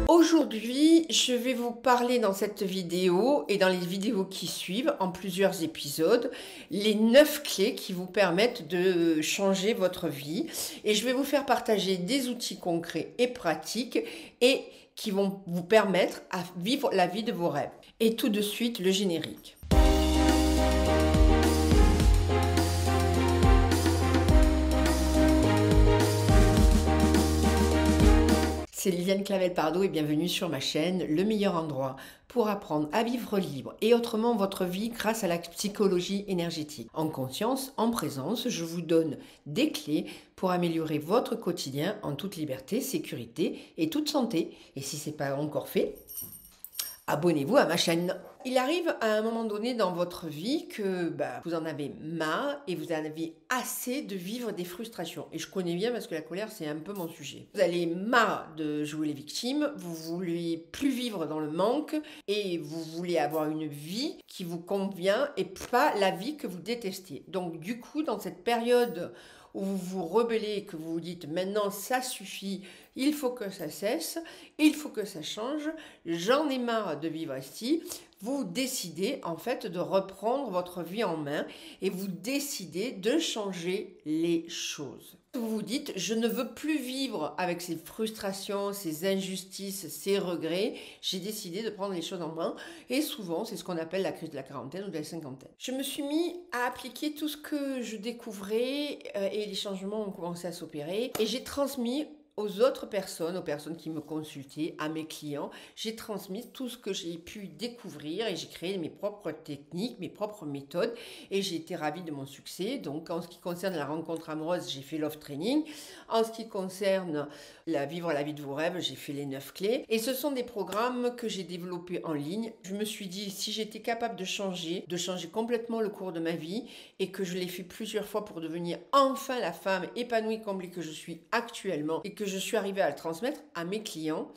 Aujourd'hui, je vais vous parler dans cette vidéo et dans les vidéos qui suivent, en plusieurs épisodes, les 9 clés qui vous permettent de changer votre vie. Et je vais vous faire partager des outils concrets et pratiques et qui vont vous permettre à vivre la vie de vos rêves. Et tout de suite, le générique. C'est Liliane Clavel-Pardo et bienvenue sur ma chaîne, le meilleur endroit pour apprendre à vivre libre et autrement votre vie grâce à la psychologie énergétique. En conscience, en présence, je vous donne des clés pour améliorer votre quotidien en toute liberté, sécurité et toute santé. Et si ce n'est pas encore fait, abonnez-vous à ma chaîne. Il arrive à un moment donné dans votre vie que vous en avez marre et vous en avez assez de vivre des frustrations. Et je connais bien parce que la colère, c'est un peu mon sujet. Vous avez marre de jouer les victimes, vous voulez plus vivre dans le manque et vous voulez avoir une vie qui vous convient et pas la vie que vous détestez. Donc du coup, dans cette période où vous vous rebellez, que vous vous dites maintenant ça suffit, il faut que ça cesse, il faut que ça change, j'en ai marre de vivre ici, vous décidez en fait de reprendre votre vie en main et vous décidez de changer les choses. Vous vous dites je ne veux plus vivre avec ces frustrations, ces injustices, ces regrets, j'ai décidé de prendre les choses en main et souvent c'est ce qu'on appelle la crise de la quarantaine ou de la cinquantaine. Je me suis mis à appliquer tout ce que je découvrais et les changements ont commencé à s'opérer et j'ai transmis aux autres personnes, aux personnes qui me consultaient, à mes clients, j'ai transmis tout ce que j'ai pu découvrir et j'ai créé mes propres techniques, mes propres méthodes et j'ai été ravie de mon succès. Donc en ce qui concerne la rencontre amoureuse, j'ai fait Love Training. En ce qui concerne vivre la vie de vos rêves, j'ai fait les 9 clés. Et ce sont des programmes que j'ai développés en ligne. Je me suis dit, si j'étais capable de changer complètement le cours de ma vie et que je l'ai fait plusieurs fois pour devenir enfin la femme épanouie, comblée que je suis actuellement et que je suis arrivée à le transmettre à mes clients,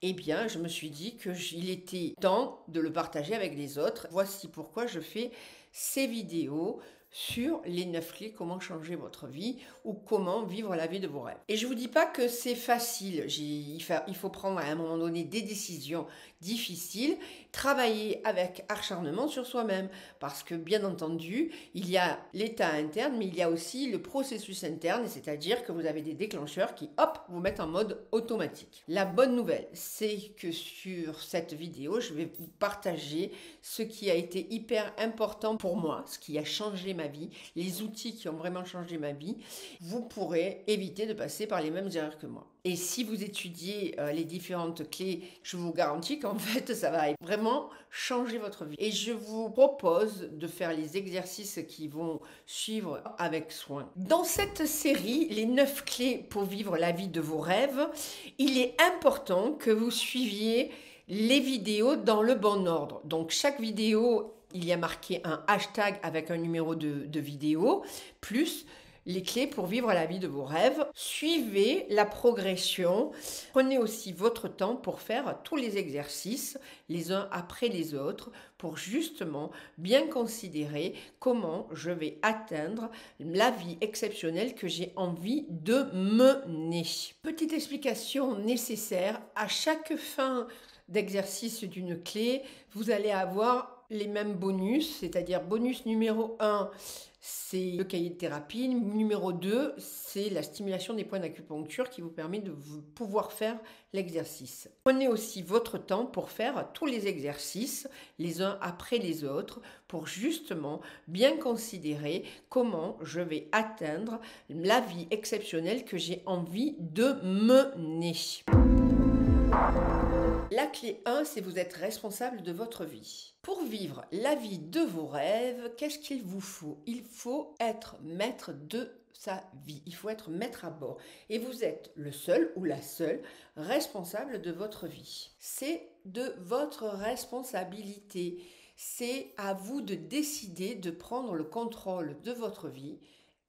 eh bien, je me suis dit qu'il était temps de le partager avec les autres. Voici pourquoi je fais ces vidéos sur les 9 clés, comment changer votre vie ou comment vivre la vie de vos rêves. Et je ne vous dis pas que c'est facile, il faut prendre à un moment donné des décisions difficiles, travailler avec acharnement sur soi-même, parce que bien entendu, il y a l'état interne, mais il y a aussi le processus interne, c'est-à-dire que vous avez des déclencheurs qui, hop, vous mettent en mode automatique. La bonne nouvelle, c'est que sur cette vidéo, je vais vous partager ce qui a été hyper important pour moi, ce qui a changé ma vie, les outils qui ont vraiment changé ma vie. Vous pourrez éviter de passer par les mêmes erreurs que moi. Et si vous étudiez les différentes clés, je vous garantis qu'en fait, ça va vraiment changer votre vie. Et je vous propose de faire les exercices qui vont suivre avec soin. Dans cette série, les 9 clés pour vivre la vie de vos rêves, il est important que vous suiviez les vidéos dans le bon ordre. Donc chaque vidéo, il y a marqué un hashtag avec un numéro de vidéo, plus les clés pour vivre la vie de vos rêves. Suivez la progression. Prenez aussi votre temps pour faire tous les exercices, les uns après les autres, pour justement bien considérer comment je vais atteindre la vie exceptionnelle que j'ai envie de mener. Petite explication nécessaire, à chaque fin d'exercice d'une clé, vous allez avoir les mêmes bonus, c'est-à-dire bonus numéro 1, c'est le cahier de thérapie, numéro 2, c'est la stimulation des points d'acupuncture qui vous permet de pouvoir faire l'exercice. Prenez aussi votre temps pour faire tous les exercices, les uns après les autres, pour justement bien considérer comment je vais atteindre la vie exceptionnelle que j'ai envie de mener. La clé 1, c'est vous êtes responsable de votre vie. Pour vivre la vie de vos rêves, qu'est-ce qu'il vous faut? Il faut être maître de sa vie. Il faut être maître à bord. Et vous êtes le seul ou la seule responsable de votre vie. C'est de votre responsabilité. C'est à vous de décider de prendre le contrôle de votre vie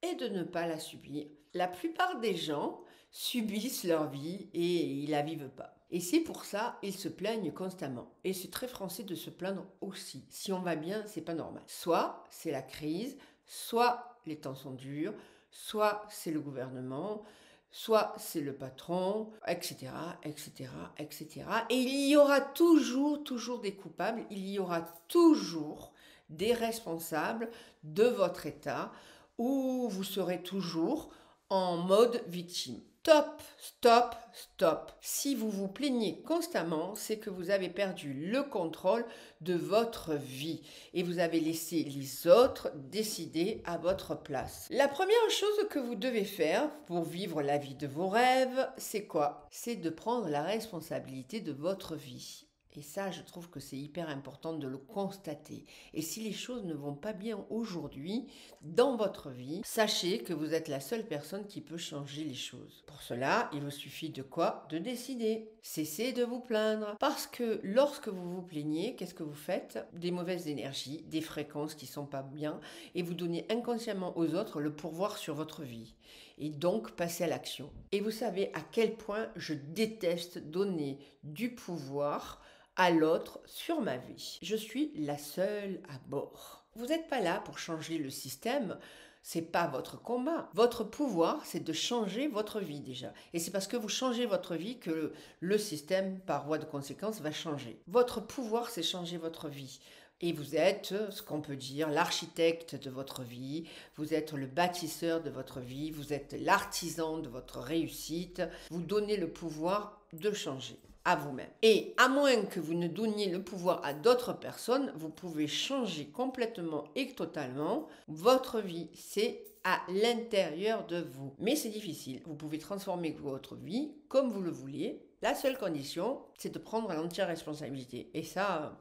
et de ne pas la subir. La plupart des gens subissent leur vie et ils la vivent pas. Et c'est pour ça ils se plaignent constamment. Et c'est très français de se plaindre aussi. Si on va bien, c'est pas normal. Soit c'est la crise, soit les temps sont durs, soit c'est le gouvernement, soit c'est le patron, etc., etc., etc. Et il y aura toujours des coupables, il y aura toujours des responsables de votre état où vous serez toujours en mode victime. Stop, stop, stop. Si vous vous plaignez constamment, c'est que vous avez perdu le contrôle de votre vie et vous avez laissé les autres décider à votre place. La première chose que vous devez faire pour vivre la vie de vos rêves, c'est quoi? C'est de prendre la responsabilité de votre vie. Et ça, je trouve que c'est hyper important de le constater. Et si les choses ne vont pas bien aujourd'hui dans votre vie, sachez que vous êtes la seule personne qui peut changer les choses. Pour cela, il vous suffit de quoi? De décider. Cessez de vous plaindre. Parce que lorsque vous vous plaignez, qu'est-ce que vous faites? Des mauvaises énergies, des fréquences qui ne sont pas bien, et vous donnez inconsciemment aux autres le pouvoir sur votre vie. Et donc, passez à l'action. Et vous savez à quel point je déteste donner du pouvoir à l'autre sur ma vie. Je suis la seule à bord. Vous n'êtes pas là pour changer le système, c'est pas votre combat. Votre pouvoir, c'est de changer votre vie déjà. Et c'est parce que vous changez votre vie que le système, par voie de conséquence, va changer. Votre pouvoir, c'est changer votre vie. Et vous êtes, ce qu'on peut dire, l'architecte de votre vie, vous êtes le bâtisseur de votre vie, vous êtes l'artisan de votre réussite, vous donnez le pouvoir de changer à vous-même. Et à moins que vous ne donniez le pouvoir à d'autres personnes, vous pouvez changer complètement et totalement votre vie. C'est à l'intérieur de vous. Mais c'est difficile. Vous pouvez transformer votre vie comme vous le voulez. La seule condition, c'est de prendre l'entière responsabilité. Et ça,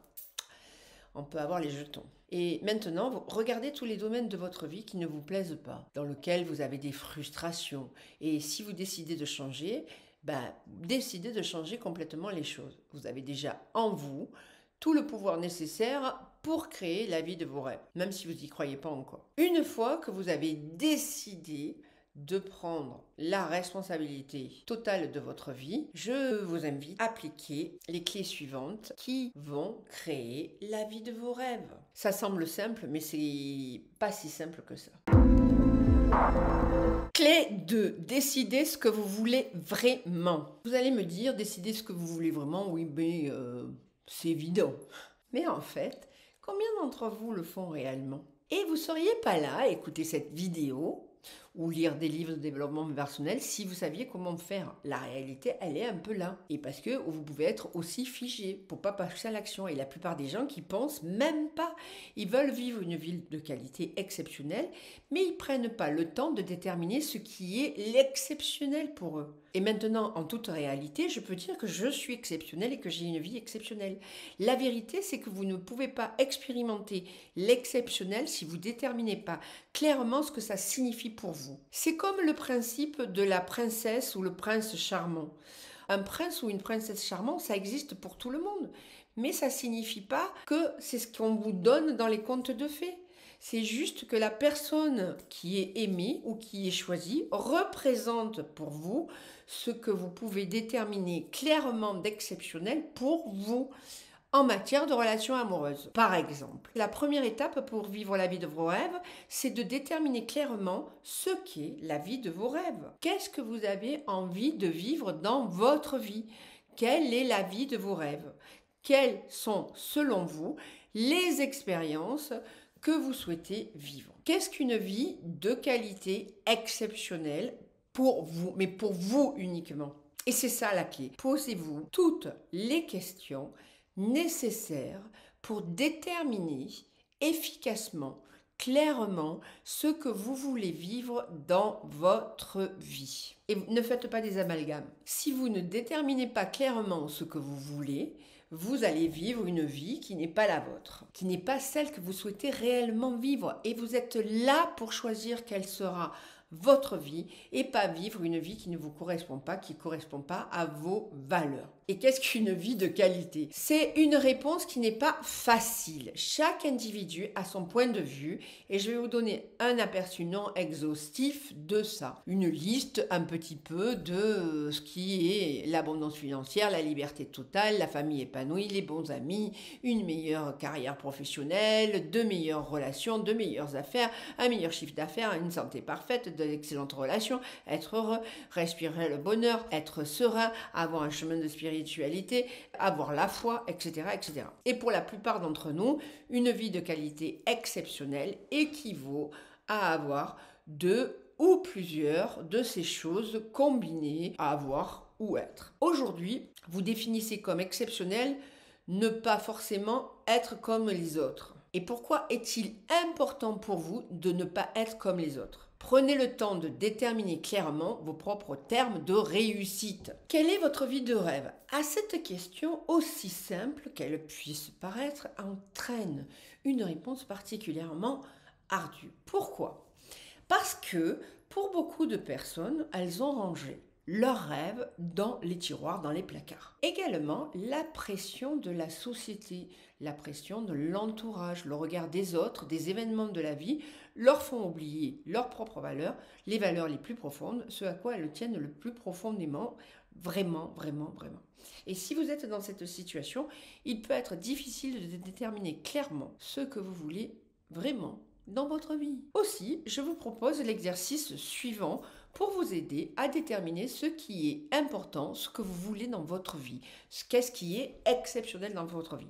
on peut avoir les jetons. Et maintenant, vous regardez tous les domaines de votre vie qui ne vous plaisent pas, dans lesquels vous avez des frustrations. Et si vous décidez de changer, décidez de changer complètement les choses. Vous avez déjà en vous tout le pouvoir nécessaire pour créer la vie de vos rêves, même si vous n'y croyez pas encore. Une fois que vous avez décidé de prendre la responsabilité totale de votre vie, je vous invite à appliquer les clés suivantes qui vont créer la vie de vos rêves. Ça semble simple, mais c'est pas si simple que ça. Clé 2. Décidez ce que vous voulez vraiment. Vous allez me dire, décidez ce que vous voulez vraiment, oui, mais c'est évident. Mais en fait, combien d'entre vous le font réellement? Et vous ne seriez pas là à écouter cette vidéo ou lire des livres de développement personnel si vous saviez comment faire. La réalité, elle est un peu là. Et parce que vous pouvez être aussi figé pour pas passer à l'action. Et la plupart des gens qui pensent même pas. Ils veulent vivre une vie de qualité exceptionnelle, mais ils prennent pas le temps de déterminer ce qui est l'exceptionnel pour eux. Et maintenant, en toute réalité, je peux dire que je suis exceptionnelle et que j'ai une vie exceptionnelle. La vérité, c'est que vous ne pouvez pas expérimenter l'exceptionnel si vous ne déterminez pas clairement ce que ça signifie pour vous. C'est comme le principe de la princesse ou le prince charmant. Un prince ou une princesse charmante, ça existe pour tout le monde. Mais ça ne signifie pas que c'est ce qu'on vous donne dans les contes de fées. C'est juste que la personne qui est aimée ou qui est choisie représente pour vous ce que vous pouvez déterminer clairement d'exceptionnel pour vous en matière de relations amoureuses. Par exemple, la première étape pour vivre la vie de vos rêves, c'est de déterminer clairement ce qu'est la vie de vos rêves. Qu'est-ce que vous avez envie de vivre dans votre vie? Quelle est la vie de vos rêves? Quelles sont, selon vous, les expériences que vous souhaitez vivre? Qu'est-ce qu'une vie de qualité exceptionnelle pour vous, mais pour vous uniquement? Et c'est ça la clé. Posez-vous toutes les questions nécessaires pour déterminer efficacement, clairement, ce que vous voulez vivre dans votre vie. Et ne faites pas des amalgames. Si vous ne déterminez pas clairement ce que vous voulez, vous allez vivre une vie qui n'est pas la vôtre, qui n'est pas celle que vous souhaitez réellement vivre. Et vous êtes là pour choisir quelle sera votre vie et pas vivre une vie qui ne vous correspond pas, qui ne correspond pas à vos valeurs. Et qu'est-ce qu'une vie de qualité? C'est une réponse qui n'est pas facile. Chaque individu a son point de vue et je vais vous donner un aperçu non exhaustif de ça. Une liste un petit peu de ce qui est l'abondance financière, la liberté totale, la famille épanouie, les bons amis, une meilleure carrière professionnelle, de meilleures relations, de meilleures affaires, un meilleur chiffre d'affaires, une santé parfaite, d'excellentes relations, être heureux, respirer le bonheur, être serein, avoir un chemin de spiritualité, avoir la foi, etc., etc. Et pour la plupart d'entre nous, une vie de qualité exceptionnelle équivaut à avoir deux ou plusieurs de ces choses combinées à avoir ou être. Aujourd'hui, vous définissez comme exceptionnel ne pas forcément être comme les autres. Et pourquoi est-il important pour vous de ne pas être comme les autres? Prenez le temps de déterminer clairement vos propres termes de réussite. Quelle est votre vie de rêve? À cette question, aussi simple qu'elle puisse paraître, entraîne une réponse particulièrement ardue. Pourquoi? Parce que pour beaucoup de personnes, elles ont rangé leurs rêves dans les tiroirs, dans les placards. Également, la pression de la société, la pression de l'entourage, le regard des autres, des événements de la vie, leur font oublier leurs propres valeurs, les valeurs les plus profondes, ce à quoi elles tiennent le plus profondément, vraiment, vraiment, vraiment. Et si vous êtes dans cette situation, il peut être difficile de déterminer clairement ce que vous voulez vraiment dans votre vie. Aussi, je vous propose l'exercice suivant pour vous aider à déterminer ce qui est important, ce que vous voulez dans votre vie, qu'est-ce qui est exceptionnel dans votre vie.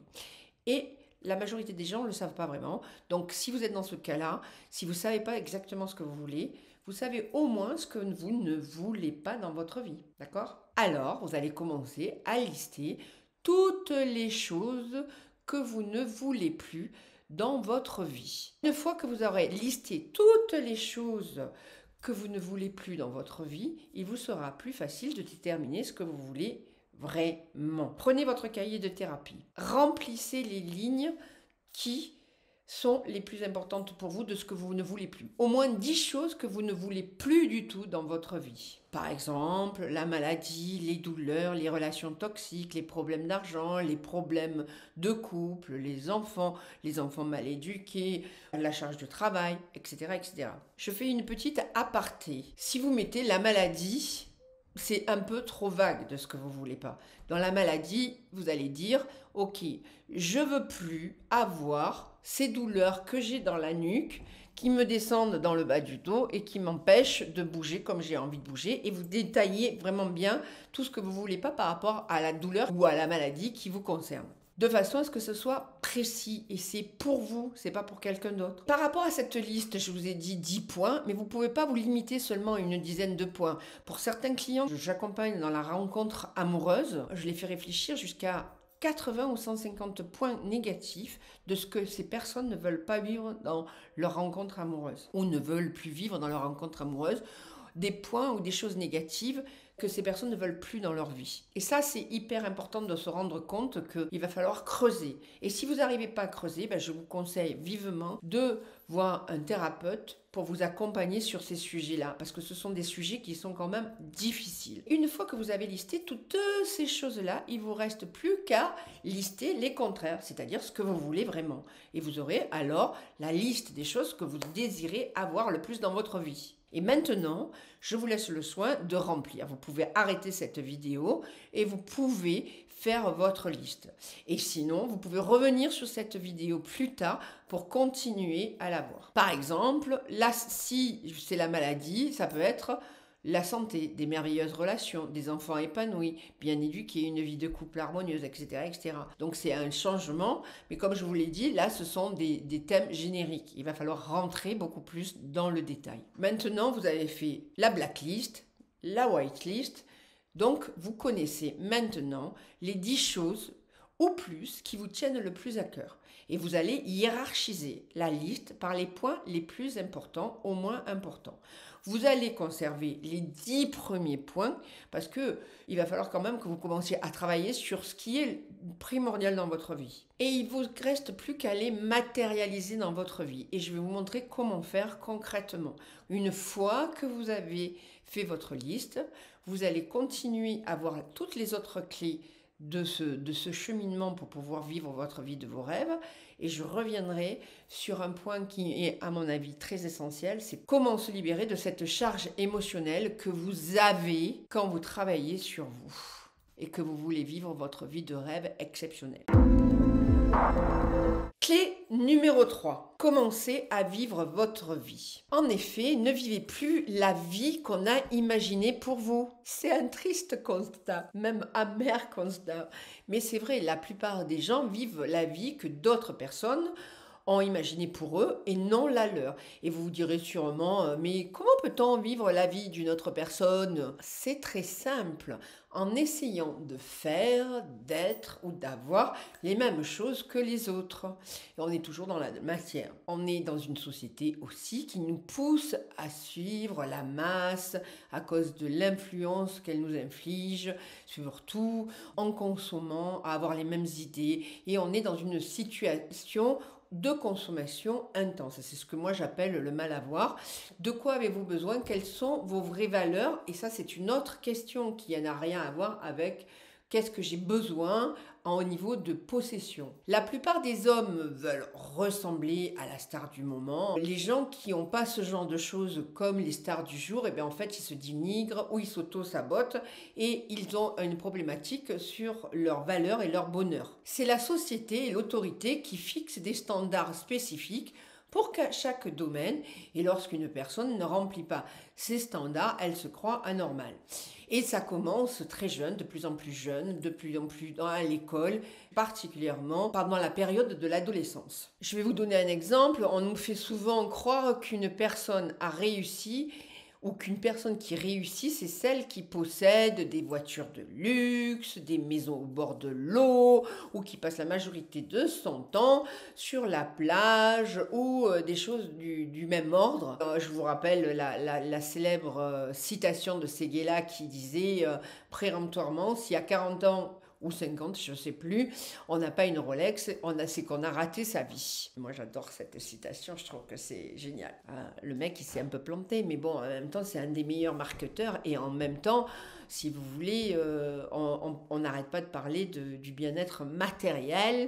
Et la majorité des gens ne le savent pas vraiment. Donc, si vous êtes dans ce cas-là, si vous ne savez pas exactement ce que vous voulez, vous savez au moins ce que vous ne voulez pas dans votre vie. D'accord? Alors, vous allez commencer à lister toutes les choses que vous ne voulez plus dans votre vie. Une fois que vous aurez listé toutes les choses que vous ne voulez plus dans votre vie, il vous sera plus facile de déterminer ce que vous voulez vraiment. Prenez votre cahier de thérapie. Remplissez les lignes qui sont les plus importantes pour vous de ce que vous ne voulez plus. Au moins 10 choses que vous ne voulez plus du tout dans votre vie. Par exemple, la maladie, les douleurs, les relations toxiques, les problèmes d'argent, les problèmes de couple, les enfants mal éduqués, la charge de travail, etc., etc. Je fais une petite aparté. Si vous mettez la maladie, c'est un peu trop vague de ce que vous voulez pas. Dans la maladie, vous allez dire, ok, je veux plus avoir ces douleurs que j'ai dans la nuque, qui me descendent dans le bas du dos et qui m'empêchent de bouger comme j'ai envie de bouger. Et vous détaillez vraiment bien tout ce que vous voulez pas par rapport à la douleur ou à la maladie qui vous concerne. De façon à ce que ce soit précis et c'est pour vous, c'est pas pour quelqu'un d'autre. Par rapport à cette liste, je vous ai dit 10 points, mais vous pouvez pas vous limiter seulement à une dizaine de points. Pour certains clients, j'accompagne dans la rencontre amoureuse, je les fais réfléchir jusqu'à 80 ou 150 points négatifs de ce que ces personnes ne veulent pas vivre dans leur rencontre amoureuse ou ne veulent plus vivre dans leur rencontre amoureuse, des points ou des choses négatives que ces personnes ne veulent plus dans leur vie. Et ça, c'est hyper important de se rendre compte qu'il va falloir creuser. Et si vous n'arrivez pas à creuser, je vous conseille vivement de voir un thérapeute pour vous accompagner sur ces sujets-là, parce que ce sont des sujets qui sont quand même difficiles. Une fois que vous avez listé toutes ces choses-là, il vous reste plus qu'à lister les contraires, c'est-à-dire ce que vous voulez vraiment. Et vous aurez alors la liste des choses que vous désirez avoir le plus dans votre vie. Et maintenant, je vous laisse le soin de remplir. Vous pouvez arrêter cette vidéo et vous pouvez faire votre liste. Et sinon, vous pouvez revenir sur cette vidéo plus tard pour continuer à la voir. Par exemple, là, si c'est la maladie, ça peut être la santé, des merveilleuses relations, des enfants épanouis, bien éduqués, une vie de couple harmonieuse, etc., etc. Donc c'est un changement, mais comme je vous l'ai dit, là ce sont des thèmes génériques. Il va falloir rentrer beaucoup plus dans le détail. Maintenant, vous avez fait la blacklist, la whitelist, donc vous connaissez maintenant les 10 choses ou plus qui vous tiennent le plus à cœur. Et vous allez hiérarchiser la liste par les points les plus importants au moins importants. Vous allez conserver les 10 premiers points parce qu'il va falloir quand même que vous commenciez à travailler sur ce qui est primordial dans votre vie. Et il ne vous reste plus qu'à les matérialiser dans votre vie. Et je vais vous montrer comment faire concrètement. Une fois que vous avez fait votre liste, vous allez continuer à voir toutes les autres clés de ce cheminement pour pouvoir vivre votre vie de vos rêves. Et je reviendrai sur un point qui est à mon avis très essentiel, c'est comment se libérer de cette charge émotionnelle que vous avez quand vous travaillez sur vous et que vous voulez vivre votre vie de rêve exceptionnelle. Clé numéro 3. Commencez à vivre votre vie. En effet, ne vivez plus la vie qu'on a imaginée pour vous. C'est un triste constat, même amer constat. Mais c'est vrai, la plupart des gens vivent la vie que d'autres personnes ont imaginé pour eux et non la leur. Et vous vous direz sûrement, mais comment peut-on vivre la vie d'une autre personne? C'est très simple, en essayant de faire, d'être ou d'avoir les mêmes choses que les autres. Et on est toujours dans la matière. On est dans une société aussi qui nous pousse à suivre la masse à cause de l'influence qu'elle nous inflige, surtout en consommant, à avoir les mêmes idées. Et on est dans une situation de consommation intense. C'est ce que moi j'appelle le mal à voir. De quoi avez-vous besoin? Quelles sont vos vraies valeurs? Et ça, c'est une autre question qui n'a rien à voir avec qu'est-ce que j'ai besoin au niveau de possession. La plupart des hommes veulent ressembler à la star du moment. Les gens qui n'ont pas ce genre de choses comme les stars du jour, et bien en fait ils se dénigrent ou ils s'auto-sabotent et ils ont une problématique sur leurs valeurs et leur bonheur. C'est la société et l'autorité qui fixent des standards spécifiques pour chaque domaine, et lorsqu'une personne ne remplit pas ces standards, elle se croit anormale. Et ça commence très jeune, de plus en plus jeune, de plus en plus à l'école, particulièrement pendant la période de l'adolescence. Je vais vous donner un exemple. On nous fait souvent croire qu'une personne a réussi ou qu'une personne qui réussit, c'est celle qui possède des voitures de luxe, des maisons au bord de l'eau, ou qui passe la majorité de son temps sur la plage, ou des choses du même ordre. Je vous rappelle la célèbre citation de Séguéla qui disait péremptoirement, s'il y a 40 ans ou 50, je ne sais plus, on n'a pas une Rolex, c'est qu'on a raté sa vie. Moi j'adore cette citation, je trouve que c'est génial. Le mec il s'est un peu planté, mais bon, en même temps c'est un des meilleurs marketeurs, et en même temps, si vous voulez, on n'arrête pas de parler du bien-être matériel.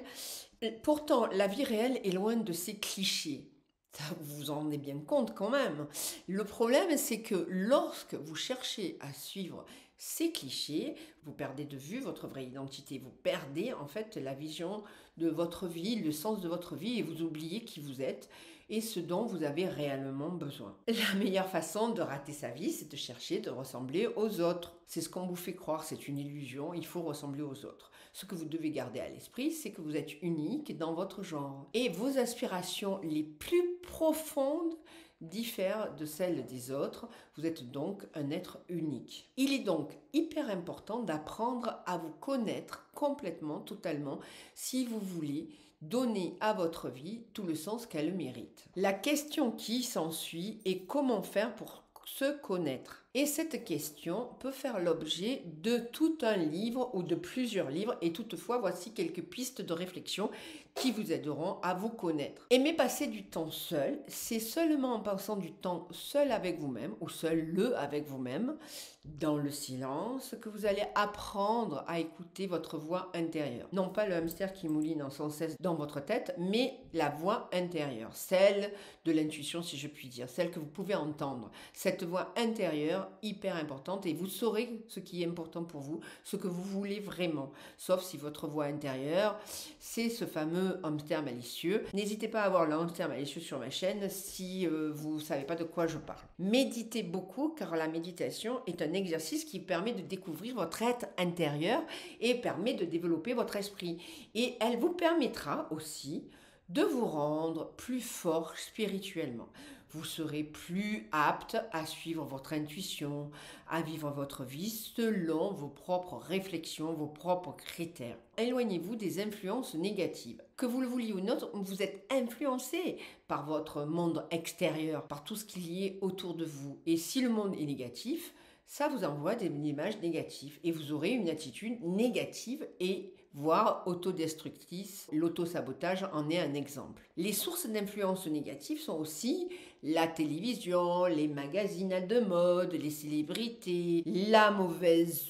Pourtant, la vie réelle est loin de ces clichés. Ça, vous vous en rendez bien compte quand même. Le problème, c'est que lorsque vous cherchez à suivre ces clichés, vous perdez de vue votre vraie identité. Vous perdez en fait la vision de votre vie, le sens de votre vie, et vous oubliez qui vous êtes et ce dont vous avez réellement besoin. La meilleure façon de rater sa vie, c'est de chercher de ressembler aux autres. C'est ce qu'on vous fait croire, c'est une illusion, il faut ressembler aux autres. Ce que vous devez garder à l'esprit, c'est que vous êtes unique dans votre genre. Et vos aspirations les plus profondes diffèrent de celles des autres. Vous êtes donc un être unique. Il est donc hyper important d'apprendre à vous connaître complètement, totalement, si vous voulez donner à votre vie tout le sens qu'elle mérite. La question qui s'ensuit est comment faire pour se connaître. Et cette question peut faire l'objet de tout un livre ou de plusieurs livres, et toutefois voici quelques pistes de réflexion qui vous aideront à vous connaître. Aimer passer du temps seul, c'est seulement en passant du temps seul avec vous-même ou seul avec vous-même, dans le silence, que vous allez apprendre à écouter votre voix intérieure. Non pas le hamster qui mouline sans cesse dans votre tête, mais la voix intérieure, celle de l'intuition si je puis dire, celle que vous pouvez entendre. Cette voix intérieure, hyper importante, et vous saurez ce qui est important pour vous, ce que vous voulez vraiment, sauf si votre voix intérieure, c'est ce fameux hamster malicieux. N'hésitez pas à avoir le hamster malicieux sur ma chaîne si vous ne savez pas de quoi je parle. Méditez beaucoup, car la méditation est un exercice qui permet de découvrir votre être intérieur et permet de développer votre esprit. Et elle vous permettra aussi de vous rendre plus fort spirituellement. Vous serez plus apte à suivre votre intuition, à vivre votre vie selon vos propres réflexions, vos propres critères. Éloignez-vous des influences négatives. Que vous le vouliez ou non, vous êtes influencé par votre monde extérieur, par tout ce qu'il y a autour de vous. Et si le monde est négatif, ça vous envoie des images négatives et vous aurez une attitude négative et voire autodestructrice. L'autosabotage en est un exemple. Les sources d'influence négatives sont aussi la télévision, les magazines de mode, les célébrités, la mauvaise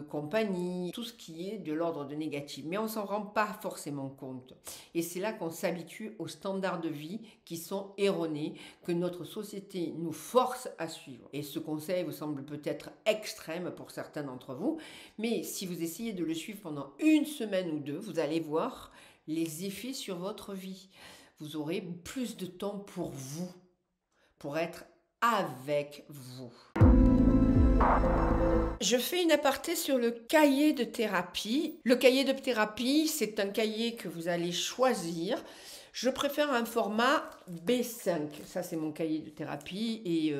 compagnie, tout ce qui est de l'ordre de négatif. Mais on ne s'en rend pas forcément compte. Et c'est là qu'on s'habitue aux standards de vie qui sont erronés, que notre société nous force à suivre. Et ce conseil vous semble peut-être extrême pour certains d'entre vous, mais si vous essayez de le suivre pendant une semaine ou deux, vous allez voir les effets sur votre vie. Vous aurez plus de temps pour vous, pour être avec vous. Je fais une aparté sur le cahier de thérapie. Le cahier de thérapie, c'est un cahier que vous allez choisir. Je préfère un format B5. Ça, c'est mon cahier de thérapie et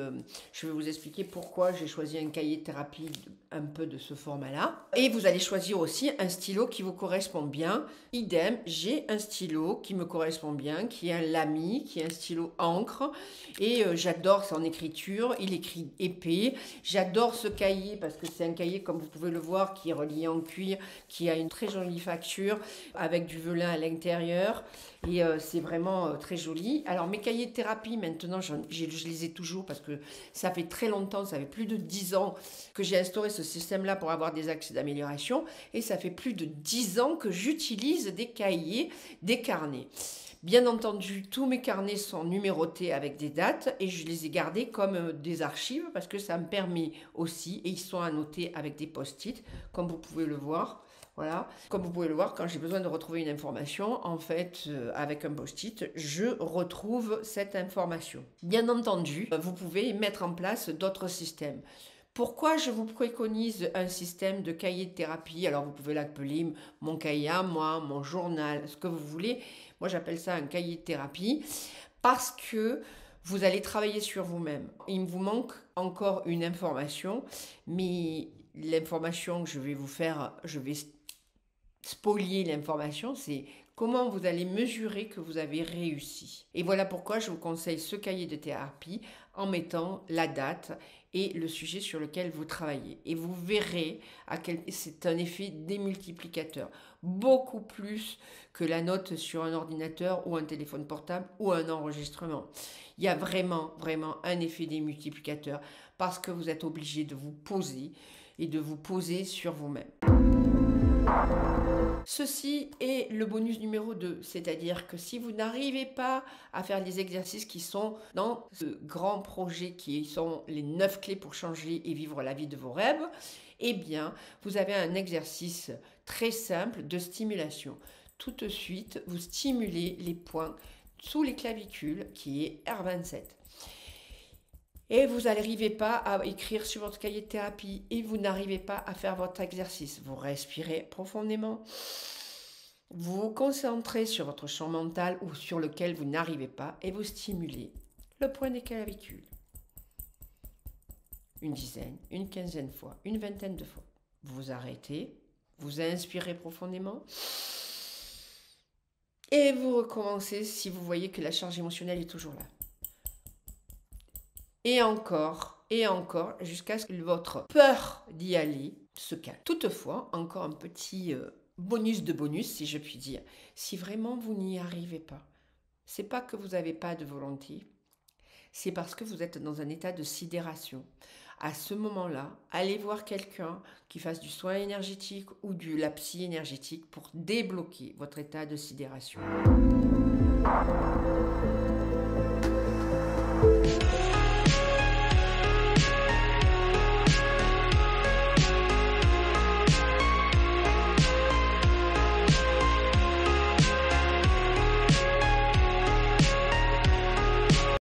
je vais vous expliquer pourquoi j'ai choisi un cahier de thérapie un peu de ce format-là. Et vous allez choisir aussi un stylo qui vous correspond bien. Idem, j'ai un stylo qui me correspond bien, qui est un Lamy, qui est un stylo encre. Et j'adore son écriture, il écrit épais. J'adore ce cahier parce que c'est un cahier, comme vous pouvez le voir, qui est relié en cuir, qui a une très jolie facture avec du velin à l'intérieur. Et c'est vraiment très joli. Alors mes cahiers de thérapie, maintenant, je les ai toujours parce que ça fait très longtemps, ça fait plus de 10 ans que j'ai instauré ce système-là pour avoir des axes d'amélioration. Et ça fait plus de 10 ans que j'utilise des cahiers, des carnets. Bien entendu, tous mes carnets sont numérotés avec des dates et je les ai gardés comme des archives parce que ça me permet aussi, et ils sont annotés avec des post-it, comme vous pouvez le voir. Voilà, comme vous pouvez le voir, quand j'ai besoin de retrouver une information, en fait, avec un post-it, je retrouve cette information. Bien entendu, vous pouvez mettre en place d'autres systèmes. Pourquoi je vous préconise un système de cahier de thérapie? Alors, vous pouvez l'appeler mon cahier à moi, mon journal, ce que vous voulez. Moi, j'appelle ça un cahier de thérapie parce que vous allez travailler sur vous-même. Il vous manque encore une information, mais l'information que je vais vous faire, je vais spolier l'information, c'est comment vous allez mesurer que vous avez réussi. Et voilà pourquoi je vous conseille ce cahier de thérapie en mettant la date et le sujet sur lequel vous travaillez. Et vous verrez c'est un effet démultiplicateur, beaucoup plus que la note sur un ordinateur ou un téléphone portable ou un enregistrement. Il y a vraiment un effet démultiplicateur parce que vous êtes obligé de vous poser et de vous poser sur vous-même. Ceci est le bonus numéro 2, c'est-à-dire que si vous n'arrivez pas à faire les exercices qui sont dans ce grand projet qui sont les 9 clés pour changer et vivre la vie de vos rêves, eh bien, vous avez un exercice très simple de stimulation. Tout de suite, vous stimulez les points sous les clavicules qui est R27. Et vous n'arrivez pas à écrire sur votre cahier de thérapie et vous n'arrivez pas à faire votre exercice. Vous respirez profondément, vous vous concentrez sur votre champ mental ou sur lequel vous n'arrivez pas et vous stimulez le point des clavicules. Une dizaine, une quinzaine de fois, une vingtaine de fois. Vous arrêtez, vous inspirez profondément et vous recommencez si vous voyez que la charge émotionnelle est toujours là. Et encore, jusqu'à ce que votre peur d'y aller se calme. Toutefois, encore un petit bonus de bonus, si je puis dire. Si vraiment vous n'y arrivez pas, c'est pas que vous n'avez pas de volonté, c'est parce que vous êtes dans un état de sidération. À ce moment-là, allez voir quelqu'un qui fasse du soin énergétique ou de la psy énergétique pour débloquer votre état de sidération.